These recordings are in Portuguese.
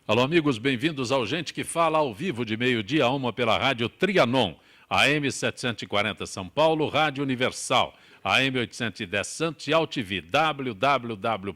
Alô, amigos, bem-vindos ao Gente que Fala ao vivo de meio-dia a 1 pela Rádio Trianon, AM 740 São Paulo, Rádio Universal, AM 810 Santos e AltV, www.altv.com.br,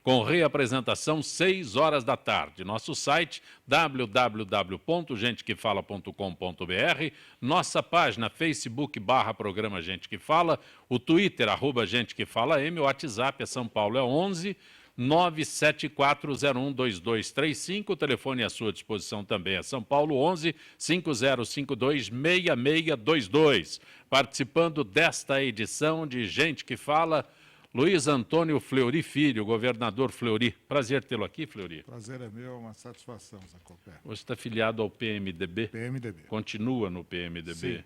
com reapresentação 6 horas da tarde. Nosso site, www.gentequefala.com.br, nossa página Facebook/Programa Gente que Fala, o Twitter, @Gente que Fala M, o WhatsApp é São Paulo, é 11 974012235, o telefone à sua disposição também é São Paulo, 11 5052 6622. Participando desta edição de Gente que Fala, Luiz Antônio Fleury Filho, governador Fleury. Prazer tê-lo aqui, Fleury. Prazer é meu, uma satisfação, Zacopé. Você está filiado ao PMDB? PMDB. Continua no PMDB? Sim,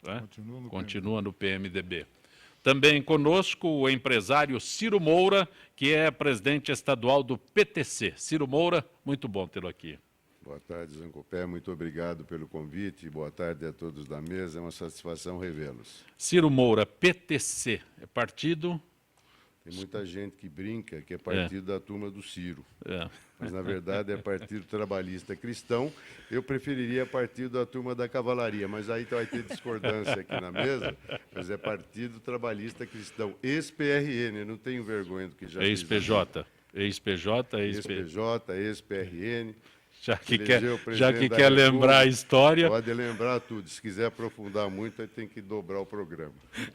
é? Continua no PMDB. Também conosco o empresário Ciro Moura, que é presidente estadual do PTC. Ciro Moura, muito bom tê-lo aqui. Boa tarde, Zancopé. Muito obrigado pelo convite. Boa tarde a todos da mesa. É uma satisfação revê-los. Ciro Moura, PTC, é partido? Tem muita gente que brinca que é partido da turma do Ciro. Mas, na verdade, é Partido Trabalhista Cristão. Eu preferiria partido da turma da Cavalaria, mas aí vai ter discordância aqui na mesa. Mas é Partido Trabalhista Cristão, ex-PRN, não tenho vergonha do que já ex-PJ, ex-PJ, ex-PRN. Já que quer lembrar a história. Pode lembrar tudo. Se quiser aprofundar muito, aí tem que dobrar o programa.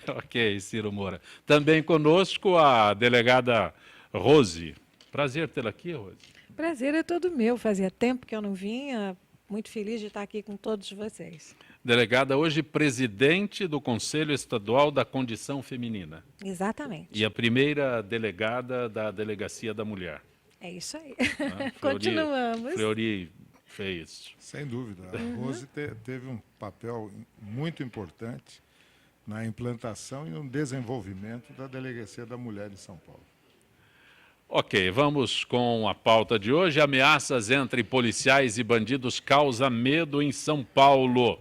Ok, Ciro Moura. Também conosco a delegada Rose. Prazer tê-la aqui, Rose. Prazer é todo meu. Fazia tempo que eu não vinha. Muito feliz de estar aqui com todos vocês. Delegada, hoje presidente do Conselho Estadual da Condição Feminina. Exatamente. E a primeira delegada da Delegacia da Mulher. É isso aí. Continuamos. Fleury fez. Sem dúvida. A Rose teve um papel muito importante na implantação e no desenvolvimento da Delegacia da Mulher em São Paulo. Ok, vamos com a pauta de hoje. Ameaças entre policiais e bandidos causam medo em São Paulo.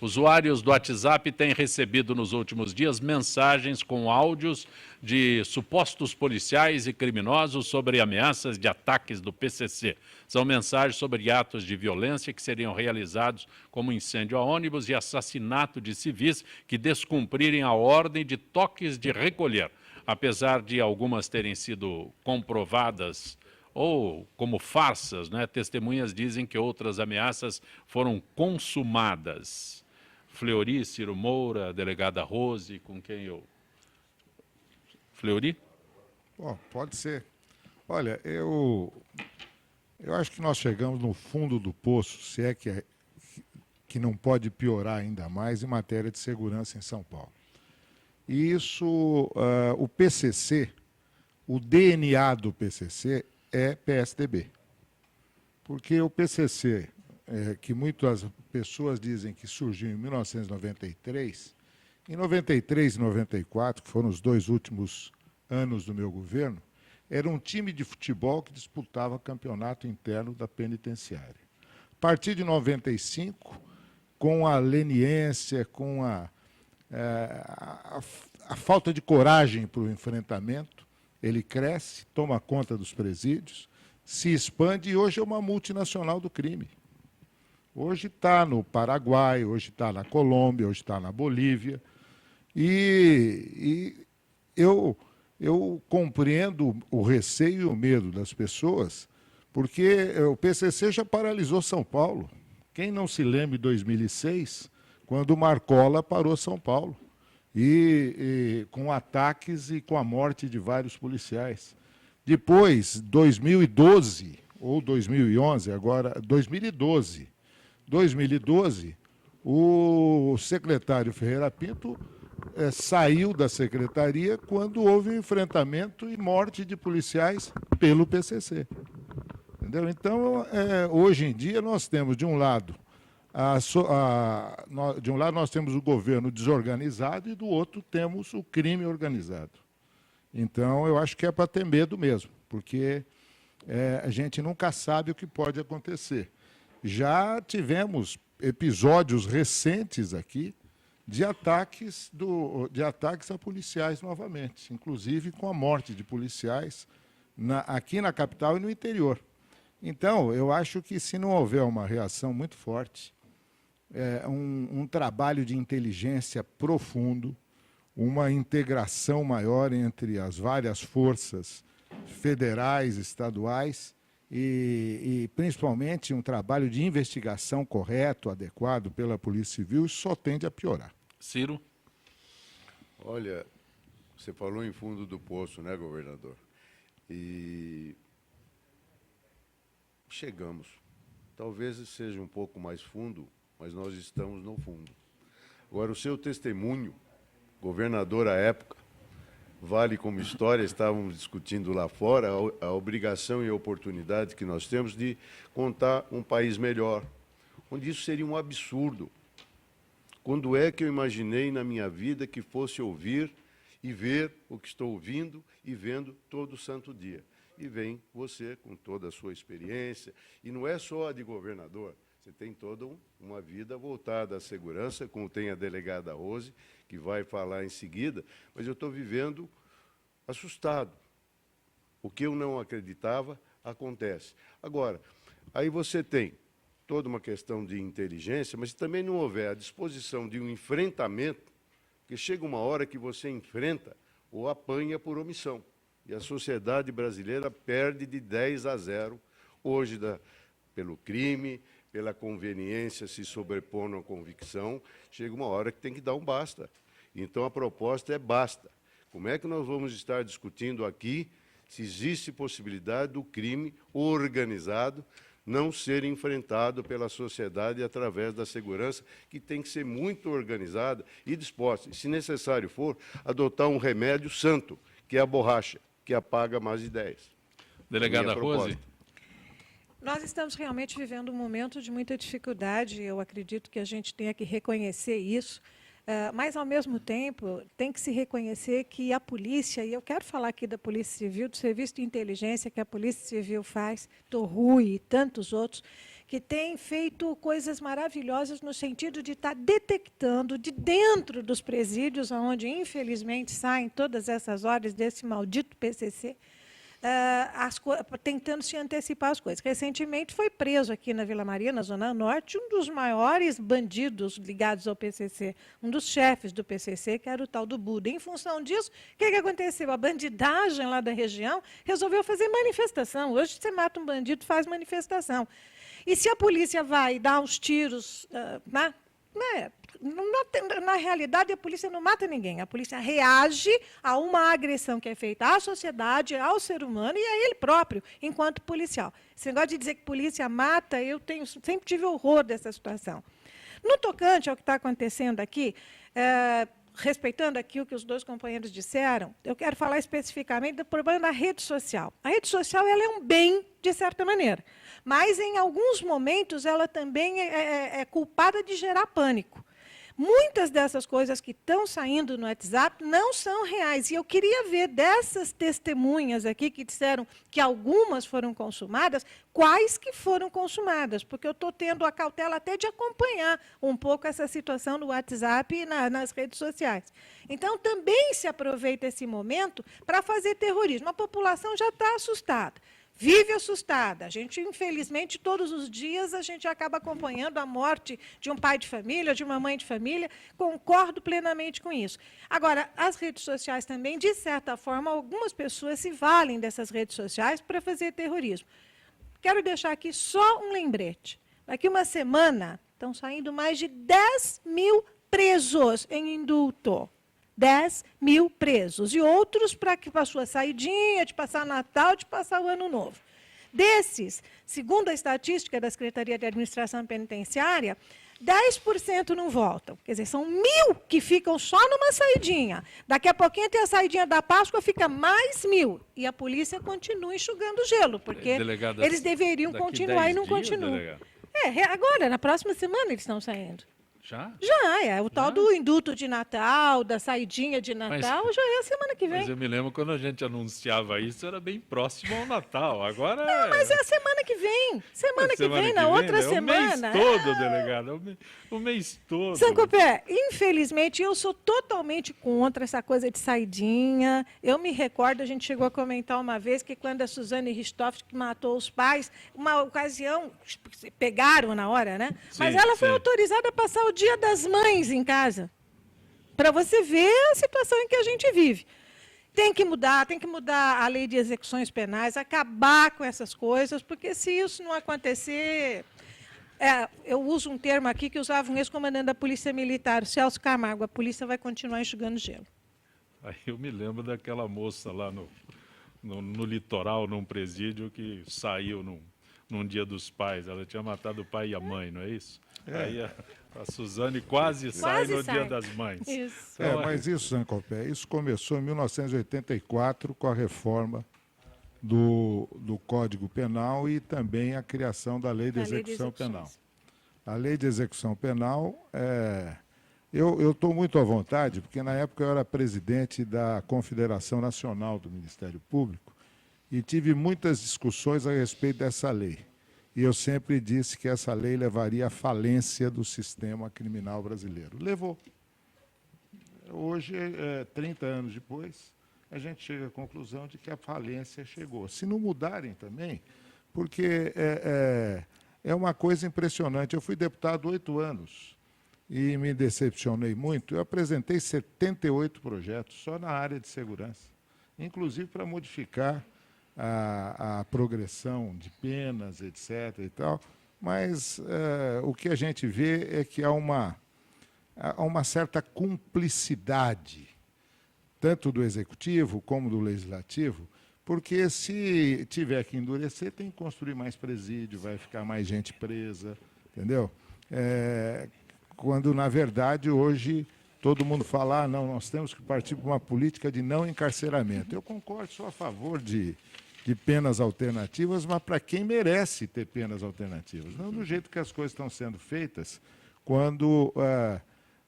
Usuários do WhatsApp têm recebido nos últimos dias mensagens com áudios de supostos policiais e criminosos sobre ameaças de ataques do PCC. São mensagens sobre atos de violência que seriam realizados como incêndio a ônibus e assassinato de civis que descumprirem a ordem de toques de recolher. Apesar de algumas terem sido comprovadas ou como farsas, né? Testemunhas dizem que outras ameaças foram consumadas. Fleury, Ciro Moura, a delegada Rose, com quem eu... Fleury? Bom, pode ser. Olha, eu acho que nós chegamos no fundo do poço, se é que não pode piorar ainda mais em matéria de segurança em São Paulo. E isso, o PCC, o DNA do PCC é PSDB. Porque o PCC, que muitas pessoas dizem que surgiu em 1993, em 93 e 94, que foram os 2 últimos anos do meu governo, era um time de futebol que disputava campeonato interno da penitenciária. A partir de 95, com a leniência, com a falta de coragem para o enfrentamento, ele cresce, toma conta dos presídios, se expande e hoje é uma multinacional do crime. Hoje está no Paraguai, hoje está na Colômbia, hoje está na Bolívia. E eu compreendo o receio e o medo das pessoas, porque o PCC já paralisou São Paulo. Quem não se lembra de 2006, quando o Marcola parou São Paulo, e com ataques e com a morte de vários policiais. Depois, 2012, ou 2011, agora 2012, o secretário Ferreira Pinto saiu da secretaria quando houve um enfrentamento e morte de policiais pelo PCC. Entendeu? Então, hoje em dia, nós temos, de um lado, nós temos o governo desorganizado e do outro temos o crime organizado. Então, eu acho que é para ter medo mesmo, porque a gente nunca sabe o que pode acontecer. Já tivemos episódios recentes aqui de ataques a policiais novamente, inclusive com a morte de policiais aqui na capital e no interior. Então, eu acho que se não houver uma reação muito forte, um trabalho de inteligência profundo, uma integração maior entre as várias forças federais, estaduais e principalmente um trabalho de investigação correto, adequado pela Polícia Civil, isso só tende a piorar. Ciro? Olha, você falou em fundo do poço, né, governador? E chegamos. Talvez seja um pouco mais fundo, mas nós estamos no fundo. Agora, o seu testemunho, governador à época, vale como história, estávamos discutindo lá fora, a obrigação e a oportunidade que nós temos de contar um país melhor, onde isso seria um absurdo. Quando é que eu imaginei na minha vida que fosse ouvir e ver o que estou ouvindo e vendo todo santo dia? E vem você com toda a sua experiência, e não é só a de governador, você tem toda uma vida voltada à segurança, como tem a delegada Rose, que vai falar em seguida, mas eu estou vivendo assustado. O que eu não acreditava acontece. Agora, aí você tem toda uma questão de inteligência, mas se também não houver a disposição de um enfrentamento, porque chega uma hora que você enfrenta ou apanha por omissão. E a sociedade brasileira perde de 10-0 hoje pelo crime, pela conveniência se sobrepondo à convicção, chega uma hora que tem que dar um basta. Então, a proposta é basta. Como é que nós vamos estar discutindo aqui se existe possibilidade do crime organizado não ser enfrentado pela sociedade através da segurança, que tem que ser muito organizada e disposta, e, se necessário for, adotar um remédio santo, que é a borracha, que apaga más ideias. Delegada Rose? Nós estamos realmente vivendo um momento de muita dificuldade, eu acredito que a gente tenha que reconhecer isso, mas, ao mesmo tempo, tem que se reconhecer que a polícia, e eu quero falar aqui da Polícia Civil, do Serviço de Inteligência que a Polícia Civil faz, do Rui e tantos outros, que têm feito coisas maravilhosas no sentido de estar detectando de dentro dos presídios, onde, infelizmente, saem todas essas horas desse maldito PCC, tentando se antecipar as coisas. Recentemente foi preso aqui na Vila Maria, na Zona Norte, um dos maiores bandidos ligados ao PCC, um dos chefes do PCC, que era o tal do Buda. Em função disso, o que aconteceu? A bandidagem lá da região resolveu fazer manifestação. Hoje você mata um bandido, faz manifestação. E se a polícia vai dar uns tiros na realidade, a polícia não mata ninguém. A polícia reage a uma agressão que é feita à sociedade, ao ser humano e a ele próprio, enquanto policial. Esse negócio de dizer que polícia mata, eu sempre tive horror dessa situação. No tocante ao que está acontecendo aqui, respeitando aqui o que os dois companheiros disseram, eu quero falar especificamente do problema da rede social. A rede social ela é um bem, de certa maneira, mas, em alguns momentos, ela também é culpada de gerar pânico. Muitas dessas coisas que estão saindo no WhatsApp não são reais. E eu queria ver dessas testemunhas aqui que disseram que algumas foram consumadas, quais que foram consumadas, porque eu estou tendo a cautela até de acompanhar um pouco essa situação no WhatsApp e nas redes sociais. Então, também se aproveita esse momento para fazer terrorismo. A população já está assustada. Vive assustada. A gente, infelizmente, todos os dias a gente acaba acompanhando a morte de um pai de família, de uma mãe de família. Concordo plenamente com isso. Agora, as redes sociais também, de certa forma, algumas pessoas se valem dessas redes sociais para fazer terrorismo. Quero deixar aqui só um lembrete. Daqui uma semana, estão saindo mais de 10 mil presos em indulto. 10 mil presos, e outros para a sua saidinha, de passar Natal, de passar o Ano Novo. Desses, segundo a estatística da Secretaria de Administração Penitenciária, 10% não voltam. Quer dizer, são 1.000 que ficam só numa saidinha. Daqui a pouquinho tem a saidinha da Páscoa, fica mais 1.000. E a polícia continua enxugando gelo, porque eles deveriam continuar e não continuam. Agora, na próxima semana eles estão saindo. Já? Já, é. O tal do indulto de Natal, da saidinha de Natal, já é a semana que vem. Mas eu me lembro quando a gente anunciava isso, era bem próximo ao Natal. Agora Não, mas é a semana que vem. Semana que vem, na outra semana. O mês todo, delegado. O mês todo. Sancopé, infelizmente, eu sou totalmente contra essa coisa de saidinha. Eu me recordo, a gente chegou a comentar uma vez que quando a Suzane Richthofen matou os pais, uma ocasião, pegaram na hora, né? Sim, mas ela foi sim. autorizada a passar o Dia das Mães em casa. Para você ver a situação em que a gente vive. Tem que mudar a lei de execuções penais, acabar com essas coisas, porque se isso não acontecer... eu uso um termo aqui que usava um ex-comandante da Polícia Militar, o Celso Camargo, a polícia vai continuar enxugando gelo. Aí eu me lembro daquela moça lá no litoral, num presídio, que saiu num Dia dos Pais. Ela tinha matado o pai e a mãe, não é isso? Aí a Suzane quase sai no Dia das Mães. Isso. Então, Mas isso, Sancopé, isso começou em 1984 com a reforma do Código Penal e também a criação da Lei de Execução Penal. A Lei de Execução Penal, eu estou muito à vontade, porque na época eu era presidente da Confederação Nacional do Ministério Público e tive muitas discussões a respeito dessa lei. E eu sempre disse que essa lei levaria à falência do sistema criminal brasileiro. Levou. Hoje, 30 anos depois, a gente chega à conclusão de que a falência chegou. Se não mudarem também, porque é uma coisa impressionante. Eu fui deputado 8 anos e me decepcionei muito. Eu apresentei 78 projetos só na área de segurança, inclusive para modificar a progressão de penas, etc. e tal, mas o que a gente vê é que há uma certa cumplicidade, tanto do Executivo como do Legislativo, porque se tiver que endurecer, tem que construir mais presídio, vai ficar mais gente presa, entendeu? Quando, na verdade, hoje todo mundo fala, não, nós temos que partir para uma política de não encarceramento. Eu concordo, sou a favor de penas alternativas, mas para quem merece ter penas alternativas. Não do jeito que as coisas estão sendo feitas, quando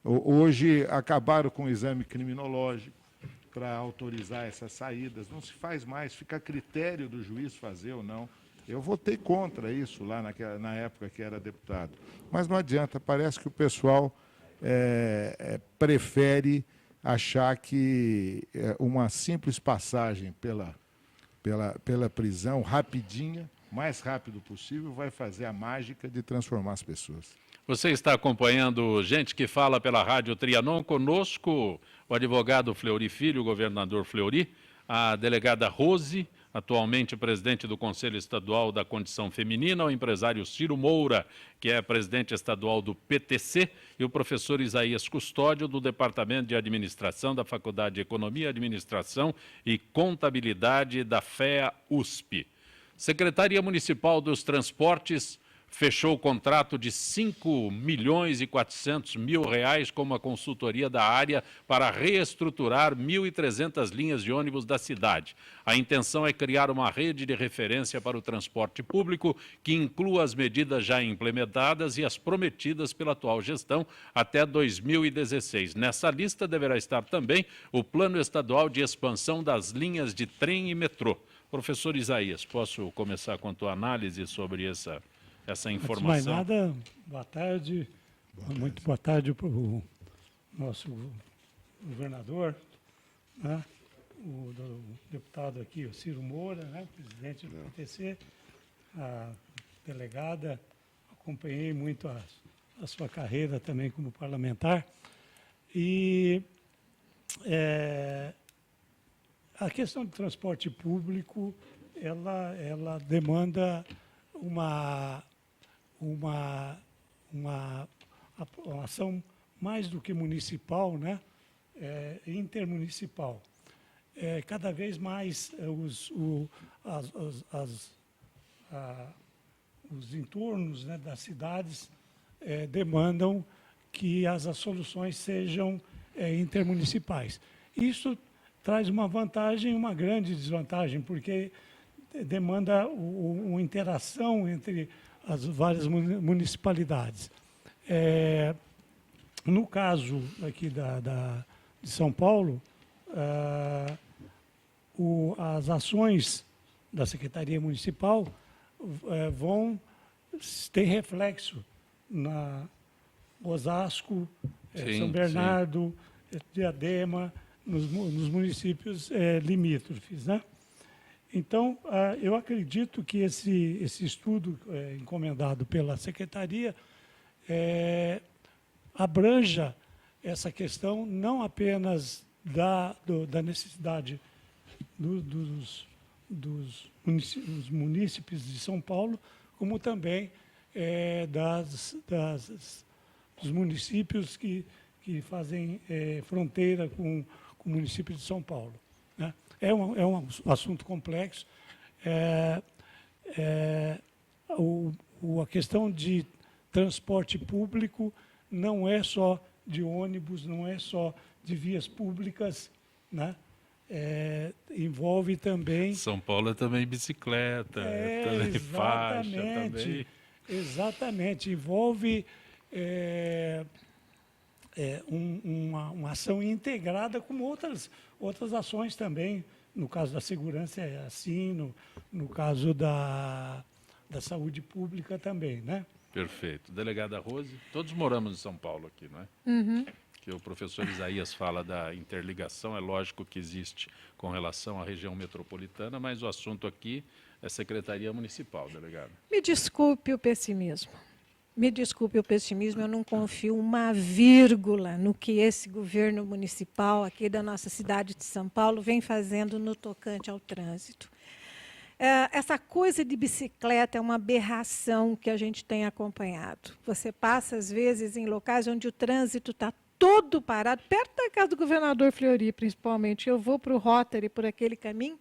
hoje acabaram com o exame criminológico para autorizar essas saídas. Não se faz mais, fica a critério do juiz fazer ou não. Eu votei contra isso lá na época que era deputado. Mas não adianta, parece que o pessoal prefere achar que uma simples passagem pela prisão, rapidinha, mais rápido possível, vai fazer a mágica de transformar as pessoas. Você está acompanhando Gente que Fala pela Rádio Trianon, conosco o advogado Fleury Filho, o governador Fleury, a delegada Rose, atualmente presidente do Conselho Estadual da Condição Feminina, o empresário Ciro Moura, que é presidente estadual do PTC, e o professor Isaías Custódio, do Departamento de Administração da Faculdade de Economia, Administração e Contabilidade da FEA-USP. Secretaria Municipal dos Transportes fechou o contrato de R$ 5.400.000 com uma consultoria da área para reestruturar 1.300 linhas de ônibus da cidade. A intenção é criar uma rede de referência para o transporte público que inclua as medidas já implementadas e as prometidas pela atual gestão até 2016. Nessa lista deverá estar também o Plano Estadual de Expansão das linhas de trem e metrô. Professor Isaías, posso começar com a tua análise sobre essa informação? Antes de mais nada, boa tarde. Muito boa tarde para o nosso governador, né? O deputado aqui, o Ciro Moura, né? Presidente do PTC, a delegada. Acompanhei muito a sua carreira também como parlamentar. E a questão do transporte público, ela demanda uma ação mais do que municipal, né? Intermunicipal. Cada vez mais os entornos, né, das cidades demandam que as soluções sejam intermunicipais. Isso traz uma vantagem e uma grande desvantagem, porque demanda uma interação entre as várias municipalidades. No caso aqui de São Paulo, as ações da Secretaria Municipal vão ter reflexo na Osasco, São Bernardo, Diadema, nos municípios limítrofes, né? Então, eu acredito que esse estudo encomendado pela Secretaria abranja essa questão não apenas da necessidade dos munícipes de São Paulo, como também dos municípios que fazem fronteira com o município de São Paulo, né? É um assunto complexo. A questão de transporte público não é só de ônibus, não é só de vias públicas, né? Envolve também... São Paulo é também bicicleta, também faixa. Também... Exatamente, envolve uma ação integrada com outras ações também. No caso da segurança é assim, no caso da saúde pública também, né? Perfeito. Delegada Rose, todos moramos em São Paulo aqui, não é? Uhum. Que o professor Isaías fala da interligação, é lógico que existe com relação à região metropolitana, mas o assunto aqui é Secretaria Municipal, delegado. Me desculpe o pessimismo. Me desculpe o pessimismo, eu não confio uma vírgula no que esse governo municipal aqui da nossa cidade de São Paulo vem fazendo no tocante ao trânsito. Essa coisa de bicicleta é uma aberração que a gente tem acompanhado. Você passa, às vezes, em locais onde o trânsito está todo parado, perto da casa do governador Fleury, principalmente. Eu vou para o Rotary, por aquele caminho,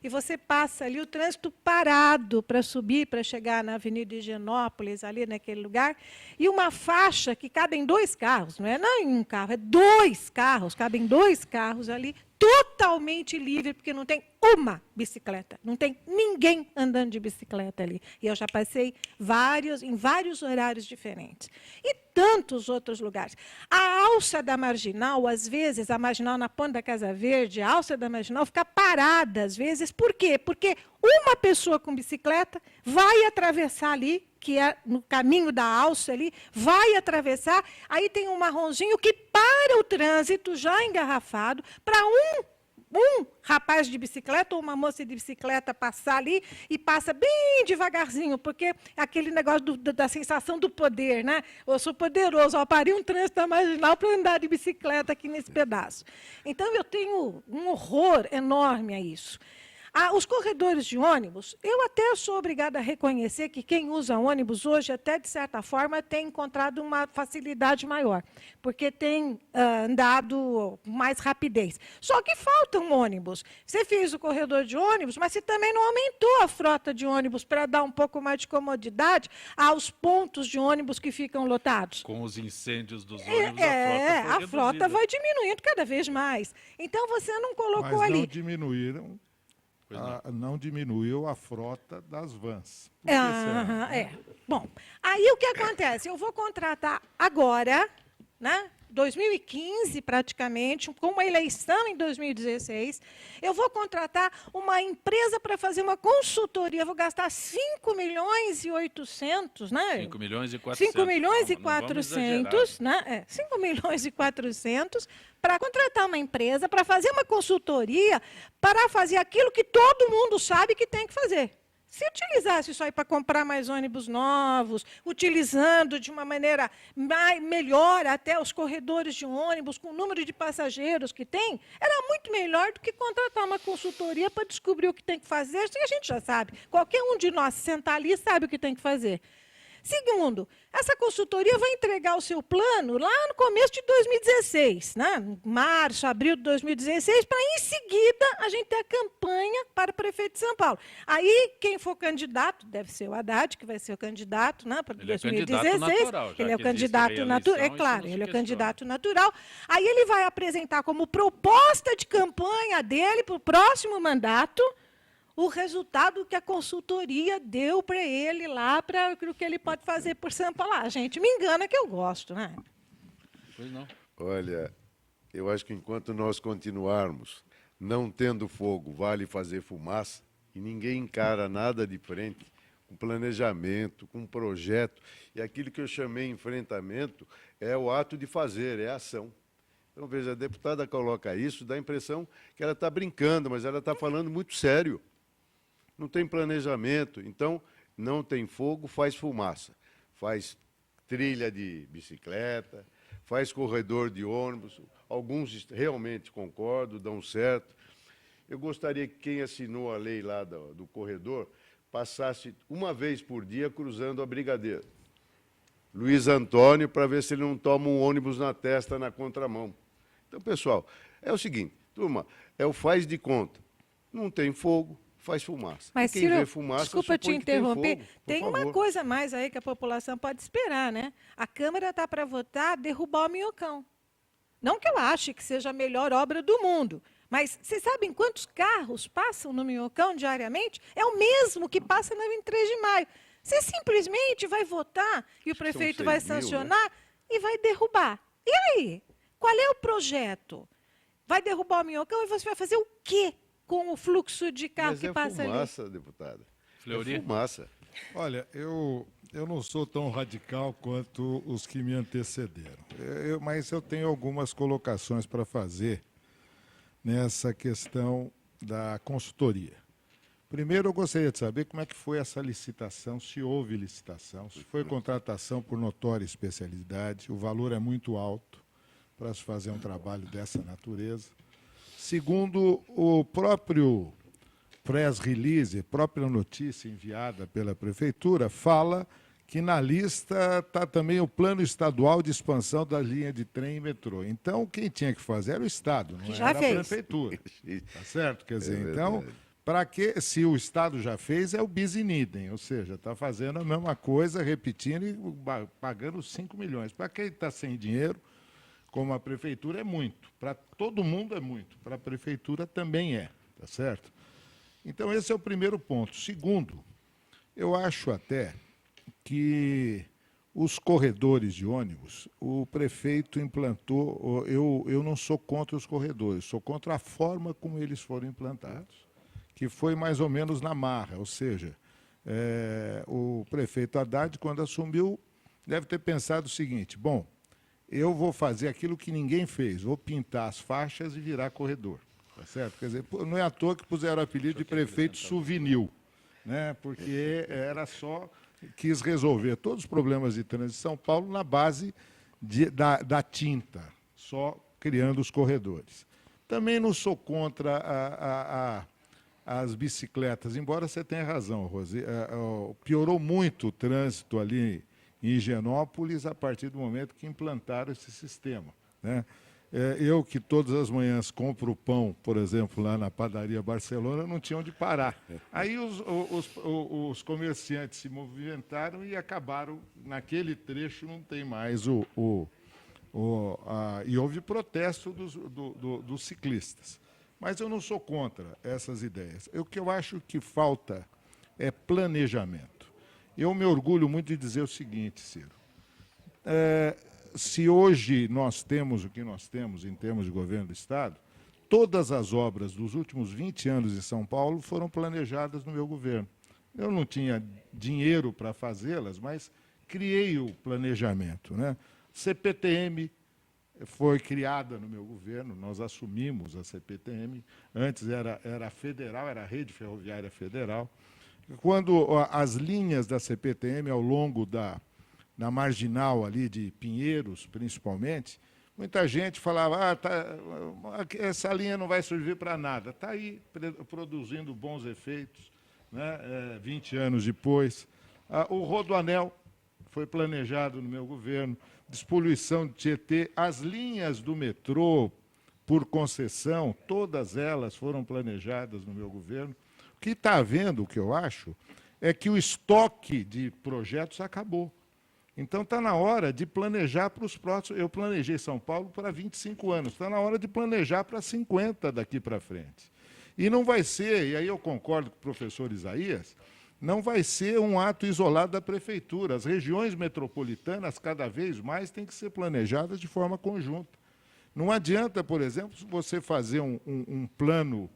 e você passa ali o trânsito parado para subir, para chegar na Avenida Higienópolis, ali naquele lugar, e uma faixa que cabem 2 carros, não é em um carro, é 2 carros, cabem 2 carros ali, totalmente livre, porque não tem uma bicicleta, não tem ninguém andando de bicicleta ali. E eu já passei em vários horários diferentes. E tantos outros lugares. A alça da Marginal, às vezes, a Marginal na Ponta da Casa Verde, a alça da Marginal fica parada, às vezes. Por quê? Porque uma pessoa com bicicleta vai atravessar ali, que é no caminho da alça ali, vai atravessar, aí tem um marronzinho que para o trânsito já engarrafado, para um rapaz de bicicleta ou uma moça de bicicleta passar ali e passa bem devagarzinho, porque é aquele negócio da sensação do poder, né? Eu sou poderoso, eu parei um trânsito da Marginal para andar de bicicleta aqui nesse pedaço. Então, eu tenho um horror enorme a isso. Os corredores de ônibus, eu até sou obrigada a reconhecer que quem usa ônibus hoje, até de certa forma, tem encontrado uma facilidade maior, porque tem andado com mais rapidez. Só que faltam ônibus. Você fez o corredor de ônibus, mas você também não aumentou a frota de ônibus para dar um pouco mais de comodidade aos pontos de ônibus que ficam lotados. Com os incêndios dos ônibus, a frota vai diminuindo cada vez mais. Então, você não colocou mas ali... não diminuíram... não diminuiu a frota das vans. Bom, aí o que acontece? Eu vou contratar agora, né, 2015 praticamente, com uma eleição em 2016, eu vou contratar uma empresa para fazer uma consultoria, eu vou gastar 5 milhões e 800, né? 5 milhões e 400. 5 milhões e 400, né? 5 milhões e 400 para contratar uma empresa, para fazer uma consultoria, para fazer aquilo que todo mundo sabe que tem que fazer. Se utilizasse isso aí para comprar mais ônibus novos, utilizando de uma maneira melhor até os corredores de ônibus, com o número de passageiros que tem, era muito melhor do que contratar uma consultoria para descobrir o que tem que fazer. Isso a gente já sabe. Qualquer um de nós sentar ali sabe o que tem que fazer. Segundo, essa consultoria vai entregar o seu plano lá no começo de 2016, né? Março, abril de 2016, para em seguida a gente ter a campanha para o prefeito de São Paulo. Aí, quem for candidato, deve ser o Haddad, que vai ser o candidato, né, para 2016. Ele é o candidato natural, é claro, ele é o candidato natural. Aí ele vai apresentar como proposta de campanha dele para o próximo mandato o resultado que a consultoria deu para ele lá, para o que ele pode fazer por São Paulo. A gente me engana que eu gosto, né? Pois não. Olha, eu acho que enquanto nós continuarmos não tendo fogo, vale fazer fumaça, e ninguém encara nada de frente, com planejamento, com projeto, e aquilo que eu chamei enfrentamento é o ato de fazer, é a ação. Então, veja, a deputada coloca isso, dá a impressão que ela está brincando, mas ela está falando muito sério. Não tem planejamento, então não tem fogo, faz fumaça, faz trilha de bicicleta, faz corredor de ônibus, alguns realmente concordo, dão certo. Eu gostaria que quem assinou a lei lá do corredor passasse uma vez por dia cruzando a Brigadeiro. Luiz Antônio, para ver se ele não toma um ônibus na testa na contramão. Então, pessoal, é o seguinte, turma, é o faz de conta. Não tem fogo, faz fumaça. Mas, quem Ciro, vê fumaça, desculpa te supõe que tem interromper, fogo, por tem uma favor. coisa mais aí que a população pode esperar, né? A Câmara está para votar derrubar o Minhocão. Não que eu ache que seja a melhor obra do mundo, mas vocês sabem quantos carros passam no Minhocão diariamente? É o mesmo que passa na 23 de maio. Você simplesmente vai votar e o prefeito vai 6.000, né? sancionar e vai derrubar. E aí? Qual é o projeto? Vai derrubar o Minhocão e você vai fazer o quê com o fluxo de carro Mas que é passa ali? fumaça, deputada. Fleury? É fumaça. Olha, eu não sou tão radical quanto os que me antecederam, mas eu tenho algumas colocações para fazer nessa questão da consultoria. Primeiro, eu gostaria de saber como é que foi essa licitação, se houve licitação, se foi contratação por notória especialidade, o valor é muito alto para se fazer um trabalho dessa natureza. Segundo, o próprio press release, a própria notícia enviada pela Prefeitura, fala que na lista está também o plano estadual de expansão da linha de trem e metrô. Então, quem tinha que fazer era o Estado, não Já era fez. a Prefeitura. Tá certo? Quer dizer, então, para que, se o Estado já fez, é o bis in idem, ou seja, está fazendo a mesma coisa, repetindo e pagando 5 milhões. Para quem está sem dinheiro, como a Prefeitura, é muito. Para todo mundo é muito. Para a Prefeitura também é, tá certo? Então, esse é o primeiro ponto. Segundo, eu acho até que os corredores de ônibus, o prefeito implantou, eu não sou contra os corredores, sou contra a forma como eles foram implantados, que foi mais ou menos na marra, ou seja, o prefeito Haddad, quando assumiu, deve ter pensado o seguinte, bom, eu vou fazer aquilo que ninguém fez, vou pintar as faixas e virar corredor. Tá certo? Quer dizer, não é à toa que puseram o apelido de prefeito souvenir, né? Porque era só, quis resolver todos os problemas de trânsito de São Paulo na base da tinta, só criando os corredores. Também não sou contra as bicicletas, embora você tenha razão, Rose. Piorou muito o trânsito ali em Higienópolis a partir do momento que implantaram esse sistema, né? Eu, que todas as manhãs compro pão, por exemplo, lá na padaria Barcelona, não tinha onde parar. Aí os comerciantes se movimentaram e acabaram, naquele trecho não tem mais e houve protesto dos ciclistas. Mas eu não sou contra essas ideias. O que eu acho que falta é planejamento. Eu me orgulho muito de dizer o seguinte, Ciro. Se hoje nós temos o que nós temos em termos de governo do Estado, todas as obras dos últimos 20 anos em São Paulo foram planejadas no meu governo. Eu não tinha dinheiro para fazê-las, mas criei o planejamento, né? CPTM foi criada no meu governo, nós assumimos a CPTM, antes era federal, era a Rede Ferroviária Federal. Quando as linhas da CPTM ao longo na marginal ali de Pinheiros, principalmente, muita gente falava, essa linha não vai servir para nada. Está aí produzindo bons efeitos, né? 20 anos depois. O Rodoanel foi planejado no meu governo, despoluição de Tietê, as linhas do metrô por concessão, todas elas foram planejadas no meu governo. O que está havendo, o que eu acho, é que o estoque de projetos acabou. Então, está na hora de planejar para os próximos. Eu planejei São Paulo para 25 anos, está na hora de planejar para 50 daqui para frente. E não vai ser, e aí eu concordo com o professor Isaías, não vai ser um ato isolado da prefeitura. As regiões metropolitanas, cada vez mais, têm que ser planejadas de forma conjunta. Não adianta, por exemplo, você fazer um plano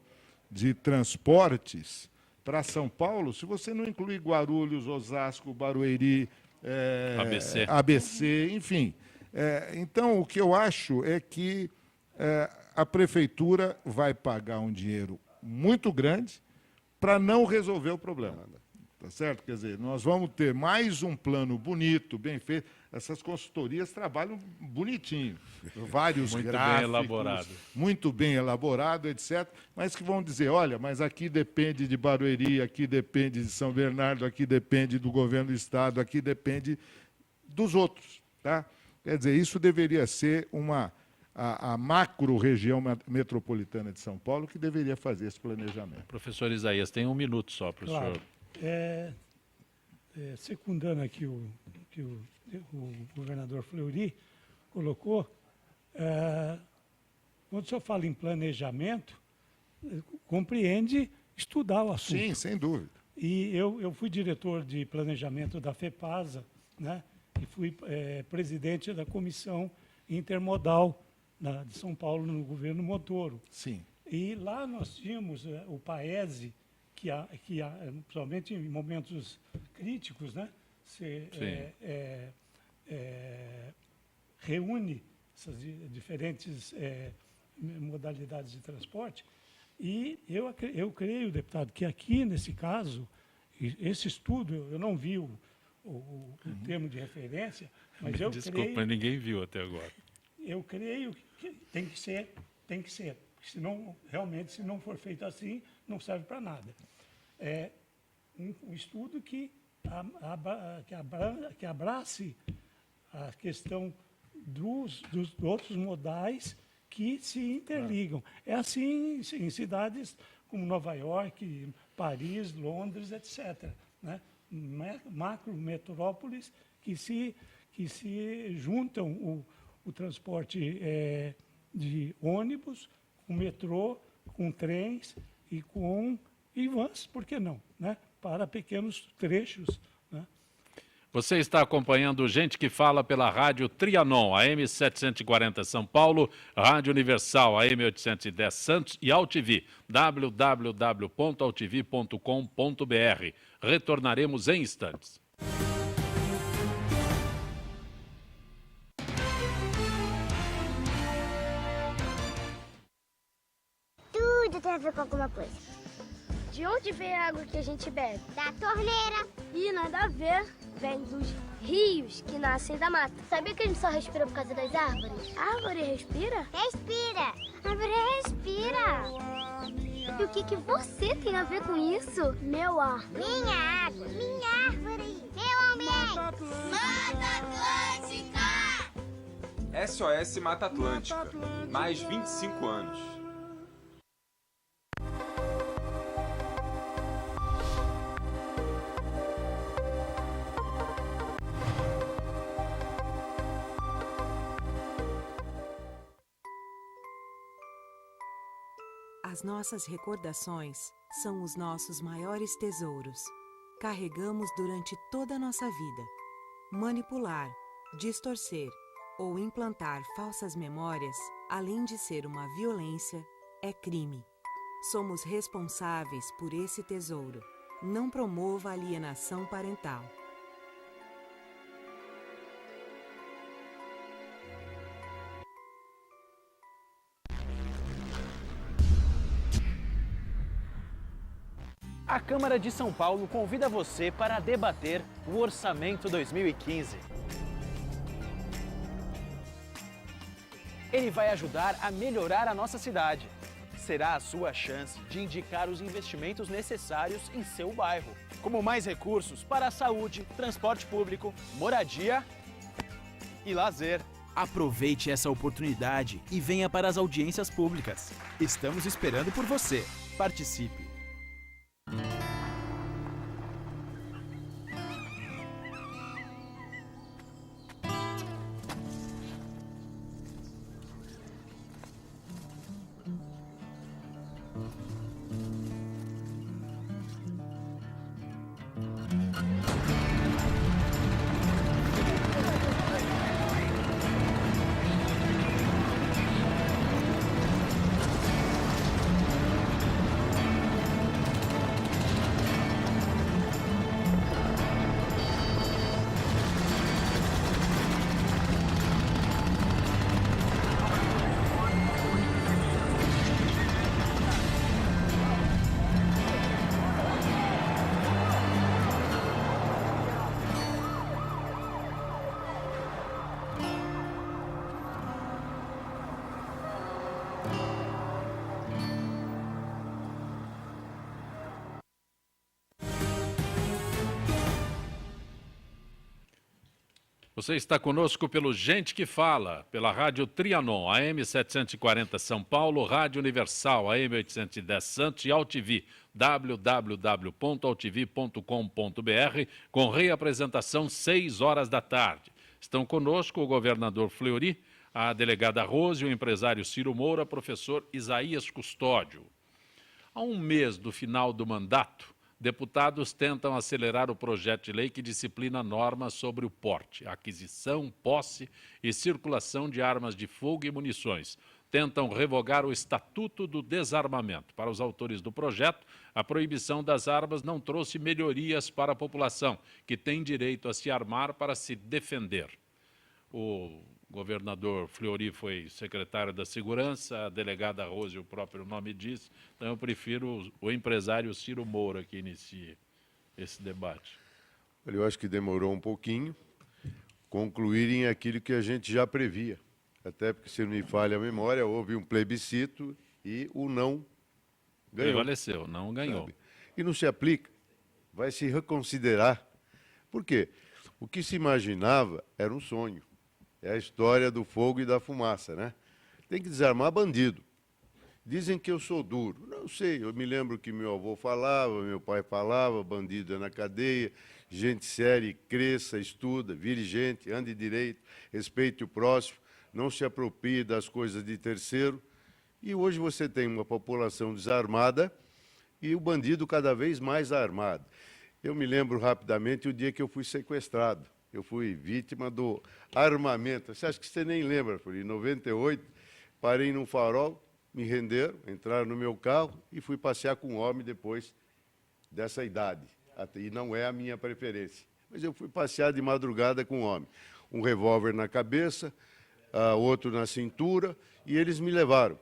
de transportes para São Paulo se você não incluir Guarulhos, Osasco, Barueri, ABC, enfim. Então, o que eu acho é que a prefeitura vai pagar um dinheiro muito grande para não resolver o problema. Tá certo? Quer dizer, nós vamos ter mais um plano bonito, bem feito. Essas consultorias trabalham bonitinho, vários muito gráficos, bem elaborado. muito bem elaborado, etc. Mas que vão dizer, olha, mas aqui depende de Barueri, aqui depende de São Bernardo, aqui depende do governo do Estado, aqui depende dos outros. Tá? Quer dizer, isso deveria ser a macro-região metropolitana de São Paulo que deveria fazer esse planejamento. Professor Isaías, tem 1 minuto só para o senhor. Secundando aqui o que o governador Fleury colocou, quando o senhor fala em planejamento, compreende estudar o assunto. Sim, sem dúvida. E eu fui diretor de planejamento da FEPASA, né, e fui presidente da comissão intermodal de São Paulo no governo Montoro. Sim. E lá nós tínhamos o PAESE, que principalmente em momentos críticos, né, reúne essas diferentes modalidades de transporte. E eu creio, deputado, que aqui, nesse caso, esse estudo, eu não vi o termo de referência, mas eu Desculpa, creio... ninguém viu até agora. Eu creio que tem que ser. Senão, realmente, se não for feito assim, não serve para nada. É um estudo que abrace a questão dos outros modais que se interligam. É assim em cidades como Nova York, Paris, Londres, etc., né? Macrometrópoles que se juntam o transporte de ônibus, com metrô, com trens e com vans, por que não, né? Para pequenos trechos, né? Você está acompanhando Gente que Fala pela Rádio Trianon, AM 740 São Paulo, Rádio Universal, AM 810 Santos e AltV, www.altv.com.br. Retornaremos em instantes. Tudo tem a ver com alguma coisa. De onde vem a água que a gente bebe? Da torneira. Ih, nada a ver. Vem dos rios que nascem da mata. Sabia que a gente só respira por causa das árvores? A árvore respira? Respira. A árvore respira. E o que você tem a ver com isso? Meu ar. Minha água. Minha árvore. Meu ambiente. Mata Atlântica. SOS Mata Atlântica. Mais 25 anos. As nossas recordações são os nossos maiores tesouros. Carregamos durante toda a nossa vida. Manipular, distorcer ou implantar falsas memórias, além de ser uma violência, é crime. Somos responsáveis por esse tesouro. Não promova alienação parental. A Câmara de São Paulo convida você para debater o Orçamento 2015. Ele vai ajudar a melhorar a nossa cidade. Será a sua chance de indicar os investimentos necessários em seu bairro, como mais recursos para a saúde, transporte público, moradia e lazer. Aproveite essa oportunidade e venha para as audiências públicas. Estamos esperando por você. Participe! Você está conosco pelo Gente que Fala, pela Rádio Trianon, AM 740 São Paulo, Rádio Universal, AM 810 Santos e AltV, www.altv.com.br, com reapresentação 6 horas da tarde. Estão conosco o governador Fleury, a delegada Rose, o empresário Ciro Moura, professor Isaías Custódio. Há um mês do final do mandato, deputados tentam acelerar o projeto de lei que disciplina normas sobre o porte, aquisição, posse e circulação de armas de fogo e munições. Tentam revogar o Estatuto do Desarmamento. Para os autores do projeto, a proibição das armas não trouxe melhorias para a população, que tem direito a se armar para se defender. O governador Fleury foi secretário da Segurança, a delegada Rose, o próprio nome diz, então eu prefiro o empresário Ciro Moura que inicie esse debate. Eu acho que demorou um pouquinho concluírem aquilo que a gente já previa, até porque, se não me falha a memória, houve um plebiscito e o não ganhou. Prevaleceu, não ganhou. Sabe? E não se aplica, vai se reconsiderar. Por quê? O que se imaginava era um sonho. É a história do fogo e da fumaça, né? Tem que desarmar bandido. Dizem que eu sou duro. Não sei, eu me lembro que meu avô falava, meu pai falava, bandido é na cadeia, gente séria, cresça, estuda, vire gente, ande direito, respeite o próximo, não se aproprie das coisas de terceiro. E hoje você tem uma população desarmada e o bandido cada vez mais armado. Eu me lembro rapidamente o dia que eu fui sequestrado. Eu fui vítima do armamento. Você acha que você nem lembra? Em 98, parei num farol, me renderam, entraram no meu carro e fui passear com um homem depois dessa idade. E não é a minha preferência. Mas eu fui passear de madrugada com um homem. Um revólver na cabeça, outro na cintura, e eles me levaram.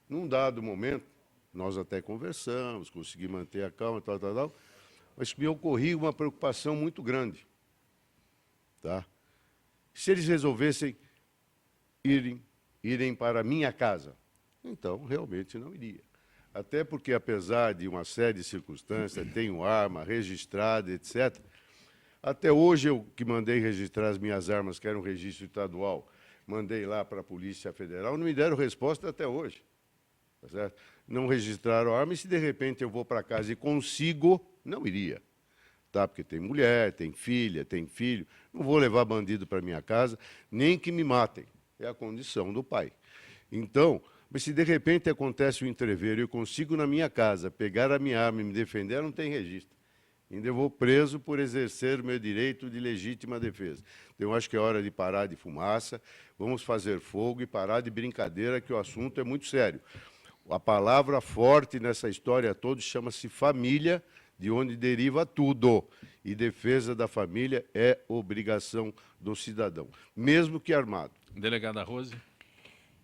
Num dado momento, nós até conversamos, consegui manter a calma, tal, mas me ocorria uma preocupação muito grande. Tá? Se eles resolvessem irem para a minha casa, então realmente não iria. Até porque, apesar de uma série de circunstâncias, tenho arma registrada, etc., até hoje eu que mandei registrar as minhas armas, que era um registro estadual, mandei lá para a Polícia Federal, não me deram resposta até hoje. Tá certo? Não registraram a arma, e se de repente eu vou para casa e consigo, não iria. Tá? Porque tem mulher, tem filha, tem filho. Não vou levar bandido para minha casa, nem que me matem. É a condição do pai. Então, mas se de repente acontece um entreveiro e eu consigo na minha casa pegar a minha arma e me defender, não tem registro. Ainda eu vou preso por exercer o meu direito de legítima defesa. Então, eu acho que é hora de parar de fumaça, vamos fazer fogo e parar de brincadeira, que o assunto é muito sério. A palavra forte nessa história toda chama-se família, de onde deriva tudo. E defesa da família é obrigação do cidadão, mesmo que armado. Delegada Rose.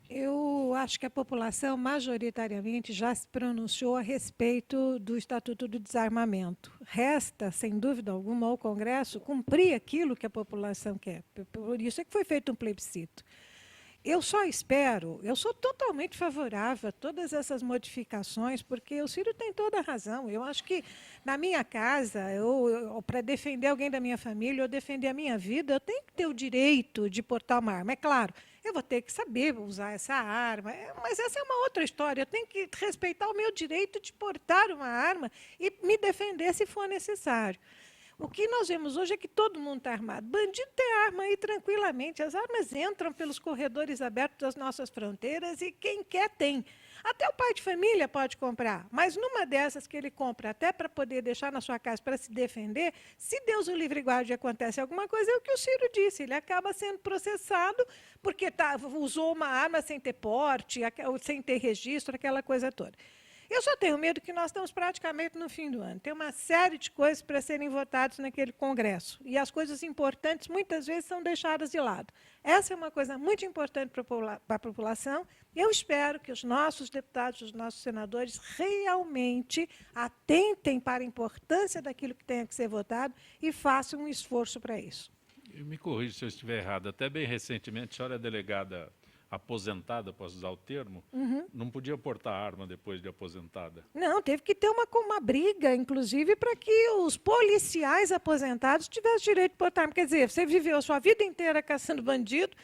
Eu acho que a população, majoritariamente, já se pronunciou a respeito do Estatuto do Desarmamento. Resta, sem dúvida alguma, ao Congresso cumprir aquilo que a população quer. Por isso é que foi feito um plebiscito. Eu só espero, eu sou totalmente favorável a todas essas modificações, porque o Ciro tem toda a razão. Eu acho que, na minha casa, para defender alguém da minha família ou defender a minha vida, eu tenho que ter o direito de portar uma arma. É claro, eu vou ter que saber usar essa arma, mas essa é uma outra história. Eu tenho que respeitar o meu direito de portar uma arma e me defender se for necessário. O que nós vemos hoje é que todo mundo está armado. Bandido tem arma aí tranquilamente. As armas entram pelos corredores abertos das nossas fronteiras e quem quer tem. Até o pai de família pode comprar, mas numa dessas que ele compra até para poder deixar na sua casa para se defender, se Deus o livre e guarde e acontece alguma coisa, é o que o Ciro disse, ele acaba sendo processado porque usou uma arma sem ter porte, sem ter registro, aquela coisa toda. Eu só tenho medo que nós estamos praticamente no fim do ano. Tem uma série de coisas para serem votadas naquele Congresso. E as coisas importantes, muitas vezes, são deixadas de lado. Essa é uma coisa muito importante para a população. Eu espero que os nossos deputados, os nossos senadores, realmente atentem para a importância daquilo que tenha que ser votado e façam um esforço para isso. Me corrija se eu estiver errado. Até bem recentemente, a senhora delegada aposentada, posso usar o termo, não podia portar arma depois de aposentada. Não, teve que ter uma briga, inclusive, para que os policiais aposentados tivessem direito de portar arma. Quer dizer, você viveu a sua vida inteira caçando bandido,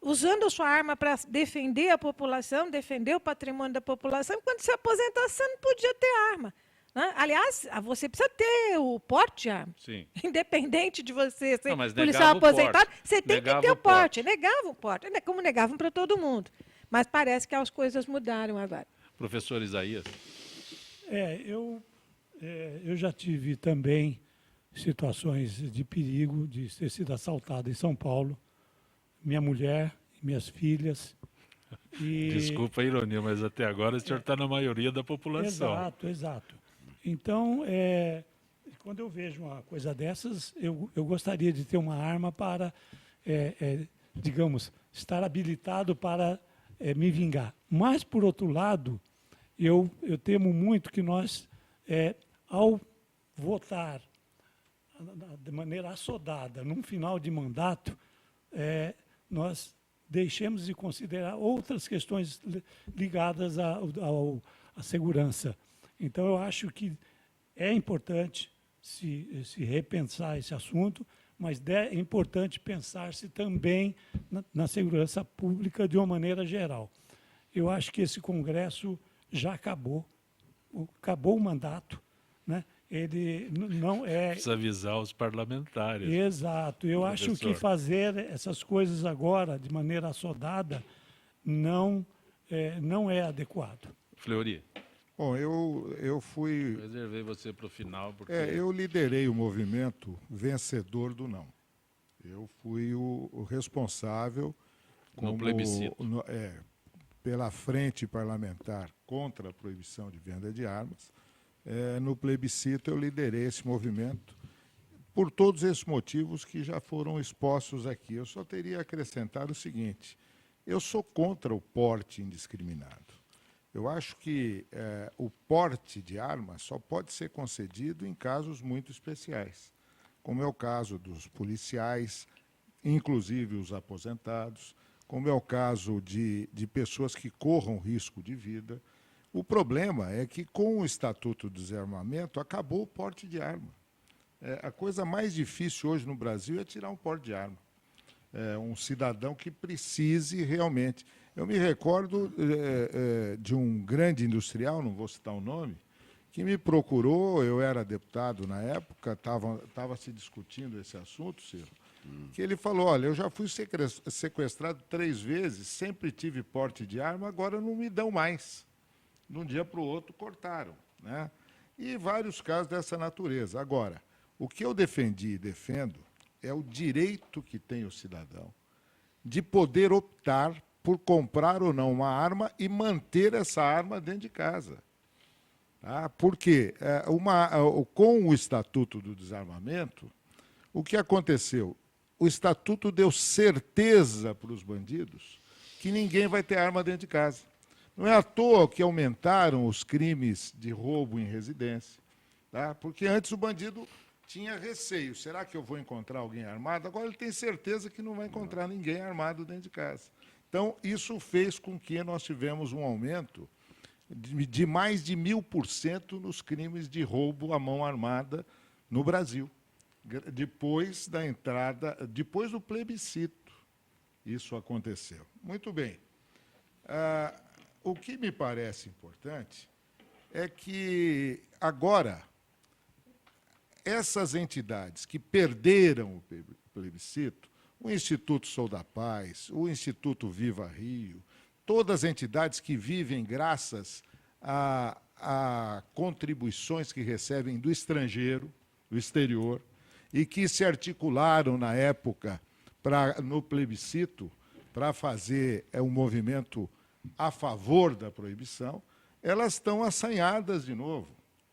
usando a sua arma para defender a população, defender o patrimônio da população, e quando se aposentasse, você não podia ter arma. Né? Aliás, você precisa ter o porte de arma. Sim. Independente de você ser Não, policial aposentado, você tem negava que ter o porte. porte. Negavam o porte, como negavam para todo mundo. Mas parece que as coisas mudaram agora. Professor Isaías. Eu já tive também situações de perigo, de ter sido assaltado em São Paulo. Minha mulher, minhas filhas. Desculpa a ironia, mas até agora o senhor está na maioria da população. Exato. Então, quando eu vejo uma coisa dessas, eu gostaria de ter uma arma para, digamos, estar habilitado para me vingar. Mas, por outro lado, eu temo muito que nós, ao votar de maneira assodada, num final de mandato, nós deixemos de considerar outras questões ligadas à segurança. Então, eu acho que é importante se repensar esse assunto, mas é importante pensar-se também na segurança pública de uma maneira geral. Eu acho que esse Congresso já acabou o mandato, né? Ele não é... Precisa avisar os parlamentares. Exato. Eu acho que fazer essas coisas agora, de maneira assodada, não é adequado. Fleury. Bom, eu fui... Reservei você para o final, porque... eu liderei o movimento vencedor do não. Eu fui o responsável... No plebiscito. Pela frente parlamentar contra a proibição de venda de armas. No plebiscito eu liderei esse movimento por todos esses motivos que já foram expostos aqui. Eu só teria a acrescentar o seguinte: eu sou contra o porte indiscriminado. Eu acho que o porte de armas só pode ser concedido em casos muito especiais, como é o caso dos policiais, inclusive os aposentados, como é o caso de pessoas que corram risco de vida. O problema é que, com o Estatuto do Desarmamento, acabou o porte de arma. A coisa mais difícil hoje no Brasil é tirar um porte de arma. Um cidadão que precise realmente. Eu me recordo de um grande industrial, não vou citar o nome, que me procurou, eu era deputado na época, estava se discutindo esse assunto, Ciro, que ele falou, olha, eu já fui sequestrado 3 vezes, sempre tive porte de arma, agora não me dão mais. De um dia para o outro cortaram, né? E vários casos dessa natureza. Agora, o que eu defendi e defendo é o direito que tem o cidadão de poder optar por comprar ou não uma arma e manter essa arma dentro de casa. Tá? Porque com o Estatuto do Desarmamento, o que aconteceu? O Estatuto deu certeza para os bandidos que ninguém vai ter arma dentro de casa. Não é à toa que aumentaram os crimes de roubo em residência, tá? Porque antes o bandido tinha receio. Será que eu vou encontrar alguém armado? Agora ele tem certeza que não vai encontrar ninguém armado dentro de casa. Então, isso fez com que nós tivemos um aumento de mais de 1000% nos crimes de roubo à mão armada no Brasil. Depois do plebiscito, isso aconteceu. Muito bem. O que me parece importante é que, agora, essas entidades que perderam o plebiscito, o Instituto Sou da Paz, o Instituto Viva Rio, todas as entidades que vivem graças a contribuições que recebem do estrangeiro, do exterior, e que se articularam na época no plebiscito para fazer um movimento a favor da proibição, elas estão assanhadas de novo.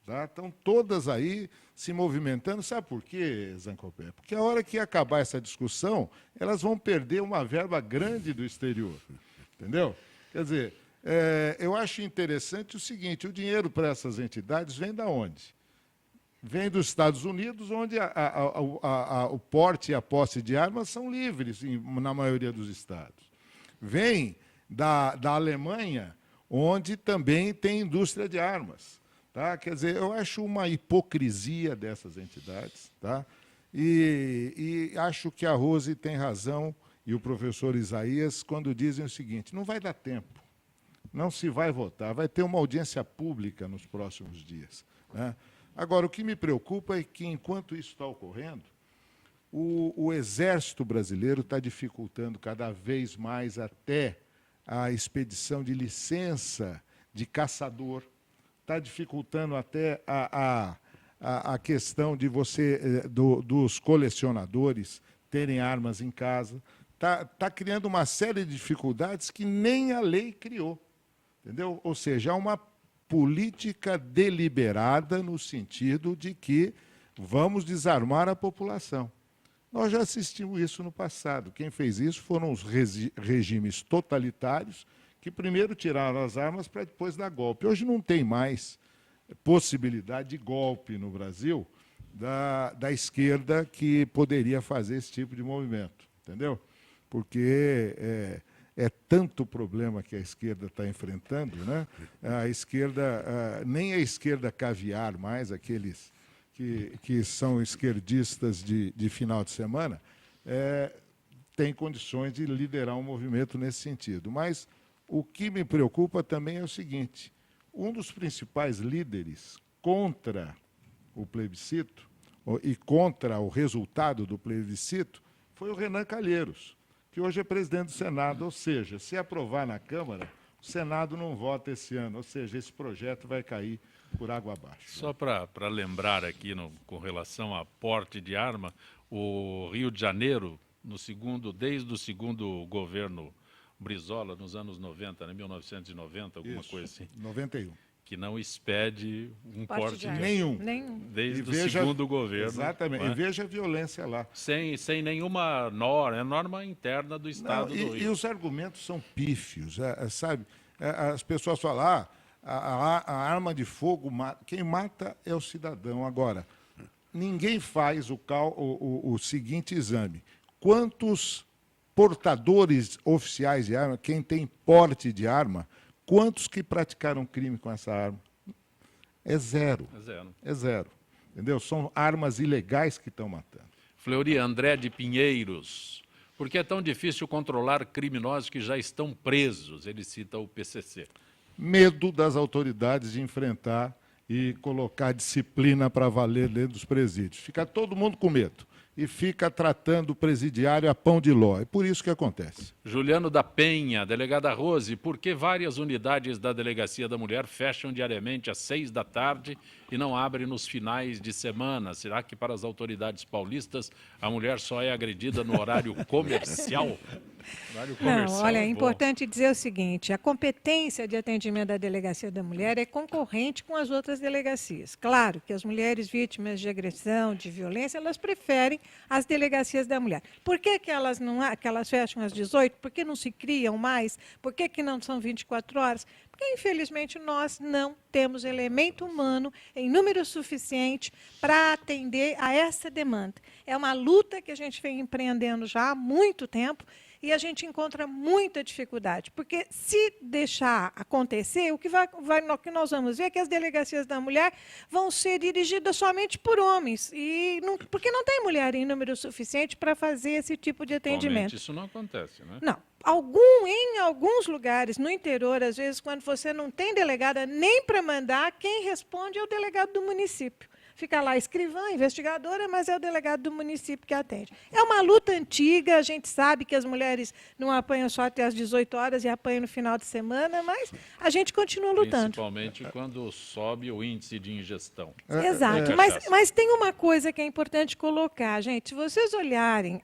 Tá? Estão todas aí se movimentando. Sabe por quê, Zancopé? Porque a hora que acabar essa discussão, elas vão perder uma verba grande do exterior. Entendeu? Quer dizer, eu acho interessante o seguinte, o dinheiro para essas entidades vem de onde? Vem dos Estados Unidos, onde o porte e a posse de armas são livres, na maioria dos estados. Vem da Alemanha, onde também tem indústria de armas. Tá? Quer dizer, eu acho uma hipocrisia dessas entidades. Tá? E acho que a Rose tem razão, e o professor Isaías, quando dizem o seguinte: não vai dar tempo, não se vai votar, vai ter uma audiência pública nos próximos dias. Né? Agora, o que me preocupa é que, enquanto isso está ocorrendo, o Exército Brasileiro está dificultando cada vez mais até a expedição de licença de caçador, está dificultando até a questão de dos colecionadores terem armas em casa, está criando uma série de dificuldades que nem a lei criou. Entendeu? Ou seja, há uma política deliberada no sentido de que vamos desarmar a população. Nós já assistimos isso no passado. Quem fez isso foram os regimes totalitários que primeiro tiraram as armas para depois dar golpe. Hoje não tem mais possibilidade de golpe no Brasil da esquerda que poderia fazer esse tipo de movimento, entendeu? Porque é tanto problema que a esquerda está enfrentando, né? A esquerda, nem a esquerda caviar mais, aqueles que são esquerdistas de final de semana, tem condições de liderar um movimento nesse sentido. Mas o que me preocupa também é o seguinte: um dos principais líderes contra o plebiscito e contra o resultado do plebiscito foi o Renan Calheiros, que hoje é presidente do Senado, ou seja, se aprovar na Câmara, o Senado não vota esse ano, ou seja, esse projeto vai cair por água abaixo. Só para lembrar aqui, com relação a porte de arma, o Rio de Janeiro, desde o segundo governo Brizola, nos anos 90, né, 1990, alguma coisa assim. 91. Que não expede um porte de arma. Nenhum. Desde o segundo governo. Exatamente. E veja a violência lá. Sem nenhuma norma, é norma interna do Estado do Rio. E os argumentos são pífios, sabe? As pessoas falam, a arma de fogo, quem mata é o cidadão. Agora, ninguém faz o seguinte exame: quantos portadores oficiais de arma, quem tem porte de arma, quantos que praticaram crime com essa arma? É zero. É zero. Entendeu? São armas ilegais que estão matando. Fleury André de Pinheiros. Por que é tão difícil controlar criminosos que já estão presos? Ele cita o PCC. Medo das autoridades de enfrentar e colocar disciplina para valer dentro dos presídios. Fica todo mundo com medo e fica tratando o presidiário a pão de ló. É por isso que acontece. Juliano da Penha, delegada Rose, por que várias unidades da Delegacia da Mulher fecham diariamente às 6 da tarde e não abrem nos finais de semana? Será que para as autoridades paulistas a mulher só é agredida no horário comercial? Não, olha, é importante dizer o seguinte: a competência de atendimento da Delegacia da Mulher é concorrente com as outras delegacias. Claro que as mulheres vítimas de agressão, de violência, elas preferem as delegacias da mulher. Por que elas fecham às 18? Por que não se criam mais? Por que não são 24 horas? Porque, infelizmente, nós não temos elemento humano em número suficiente para atender a essa demanda. É uma luta que a gente vem empreendendo já há muito tempo e a gente encontra muita dificuldade, porque se deixar acontecer, o que nós vamos ver é que as delegacias da mulher vão ser dirigidas somente por homens, porque não tem mulher em número suficiente para fazer esse tipo de atendimento. Atualmente isso não acontece, né? Não. Em alguns lugares, no interior, às vezes, quando você não tem delegada nem para mandar, quem responde é o delegado do município. Fica lá escrivã, investigadora, mas é o delegado do município que atende. É uma luta antiga, a gente sabe que as mulheres não apanham só até às 18 horas e apanham no final de semana, mas a gente continua lutando. Principalmente quando sobe o índice de ingestão. Exato, mas tem uma coisa que é importante colocar, gente. Se vocês olharem